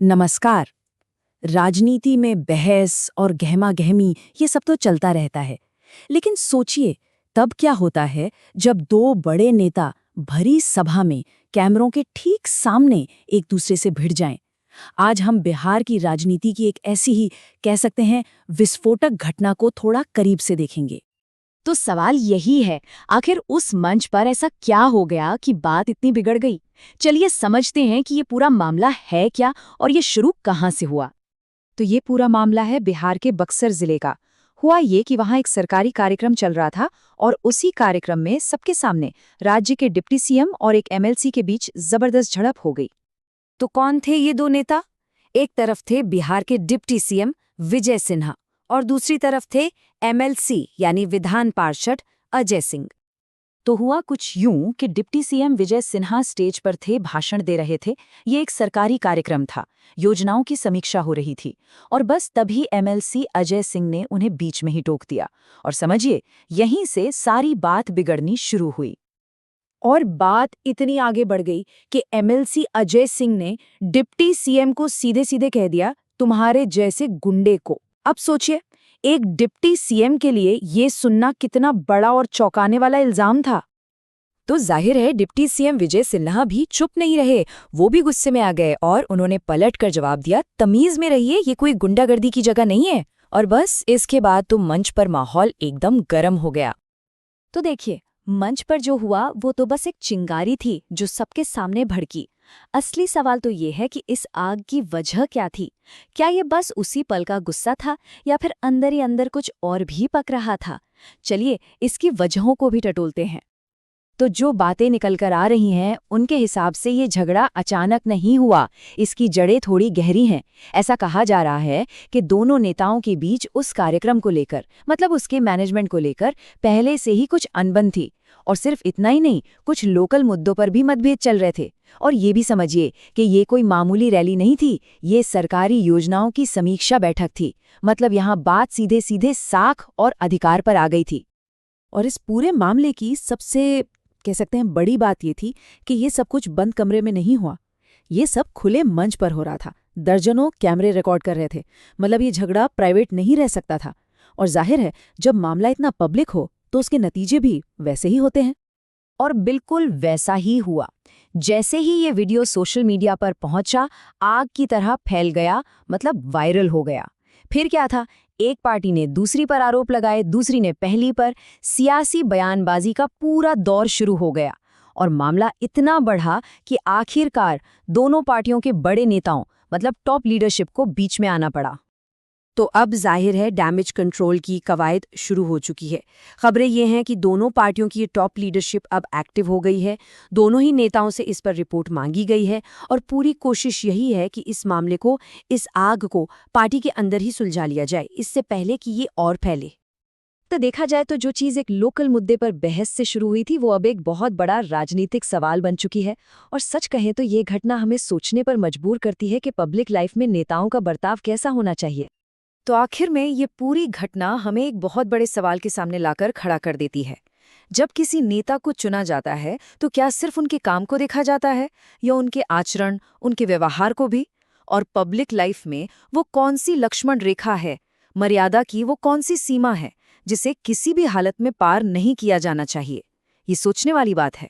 नमस्कार। राजनीति में बहस और गहमा-गहमी ये सब तो चलता रहता है, लेकिन सोचिए तब क्या होता है जब दो बड़े नेता भरी सभा में कैमरों के ठीक सामने एक दूसरे से भिड़ जाएं। आज हम बिहार की राजनीति की एक ऐसी ही कह सकते हैं विस्फोटक घटना को थोड़ा करीब से देखेंगे। तो सवाल यही है, आखिर उस मंच पर ऐसा क्या हो गया कि बात इतनी बिगड़ गई। चलिए समझते हैं कि ये पूरा मामला है क्या और ये शुरू कहाँ से हुआ। तो ये पूरा मामला है बिहार के बक्सर जिले का। हुआ ये कि वहाँ एक सरकारी कार्यक्रम चल रहा था और उसी कार्यक्रम में सबके सामने राज्य के डिप्टी सीएम और एक एमएलसी के बीच जबरदस्त झड़प हो गई। तो कौन थे ये दो नेता? एक तरफ थे बिहार के डिप्टी सीएम विजय सिन्हा और दूसरी तरफ थे एमएलसी यानी विधान पार्षद अजय सिंह। तो हुआ कुछ यूं कि deputy CM Vijay Sinha stage पर थे, भाषण दे रहे थे। ये एक सरकारी कार्यक्रम था, योजनाओं की समीक्षा हो रही थी और बस तभी एमएलसी अजय सिंह ने उन्हें बीच में ही टोक दिया और समझिए यहीं से सारी बात बिगड़नी शुरू हुई। और बात इतनी आगे बढ़ गई कि एमएलसी अजय सिंह ने डिप्टी सीएम को सीधे सीधे कह दिया, तुम्हारे जैसे गुंडे को। अब सोचिए, एक डिप्टी सीएम के लिए ये सुनना कितना बड़ा और चौंकाने वाला इल्जाम था। तो जाहिर है डिप्टी सीएम विजय सिन्हा भी चुप नहीं रहे, वो भी गुस्से में आ गए और उन्होंने पलट कर जवाब दिया, तमीज में रहिए, ये कोई गुंडागर्दी की जगह नहीं है। और बस इसके बाद तो मंच पर माहौल एकदम गर्म हो गया। तो देखिए, मंच पर जो हुआ वो तो बस एक चिंगारी थी जो सबके सामने भड़की। असली सवाल तो ये है कि इस आग की वजह क्या थी। क्या ये बस उसी पल का गुस्सा था या फिर अंदर ही अंदर कुछ और भी पक रहा था। चलिए इसकी वजहों को भी टटोलते हैं। तो जो बातें निकल कर आ रही हैं उनके हिसाब से ये झगड़ा अचानक नहीं हुआ, इसकी जड़ें थोड़ी गहरी हैं। ऐसा कहा जा रहा है कि दोनों नेताओं के बीच उस कार्यक्रम को लेकर, मतलब उसके मैनेजमेंट को लेकर पहले से ही कुछ अनबन थी। और सिर्फ इतना ही नहीं, कुछ लोकल मुद्दों पर भी मतभेद चल रहे थे। और ये भी समझिए कि ये कोई मामूली रैली नहीं थी, ये सरकारी योजनाओं की समीक्षा बैठक थी। मतलब यहाँ बात सीधे सीधे साख और अधिकार पर आ गई थी। और इस पूरे मामले की सबसे कह सकते हैं बड़ी बात ये थी कि ये सब कुछ बंद कमरे में नहीं हुआ, ये सब खुले मंच पर हो रहा था। दर्जनों कैमरे रिकॉर्ड कर रहे थे। मतलब ये झगड़ा प्राइवेट नहीं रह सकता था। और जाहिर है जब मामला इतना पब्लिक हो तो उसके नतीजे भी वैसे ही होते हैं। और बिल्कुल वैसा ही हुआ। जैसे ही ये वीडियो सोशल मीडिया पर पहुंचा, आग की तरह फैल गया, मतलब वायरल हो गया। फिर क्या था, एक पार्टी ने दूसरी पर आरोप लगाए, दूसरी ने पहली पर। सियासी बयानबाजी का पूरा दौर शुरू हो गया और मामला इतना बढ़ा कि आखिरकार दोनों पार्टियों के बड़े नेताओं, मतलब टॉप लीडरशिप को बीच में आना पड़ा। तो अब जाहिर है डैमेज कंट्रोल की कवायद शुरू हो चुकी है। खबरें ये हैं कि दोनों पार्टियों की ये टॉप लीडरशिप अब एक्टिव हो गई है। दोनों ही नेताओं से इस पर रिपोर्ट मांगी गई है और पूरी कोशिश यही है कि इस मामले को, इस आग को पार्टी के अंदर ही सुलझा लिया जाए, इससे पहले कि ये और फैले। तो देखा जाए तो जो चीज़ एक लोकल मुद्दे पर बहस से शुरू हुई थी वो अब एक बहुत बड़ा राजनीतिक सवाल बन चुकी है। और सच कहें तो ये घटना हमें सोचने पर मजबूर करती है कि पब्लिक लाइफ में नेताओं का बर्ताव कैसा होना चाहिए। तो आखिर में ये पूरी घटना हमें एक बहुत बड़े सवाल के सामने लाकर खड़ा कर देती है। जब किसी नेता को चुना जाता है तो क्या सिर्फ उनके काम को देखा जाता है या उनके आचरण, उनके व्यवहार को भी? और पब्लिक लाइफ में वो कौन सी लक्ष्मण रेखा है, मर्यादा की वो कौन सी सीमा है जिसे किसी भी हालत में पार नहीं किया जाना चाहिए? ये सोचने वाली बात है।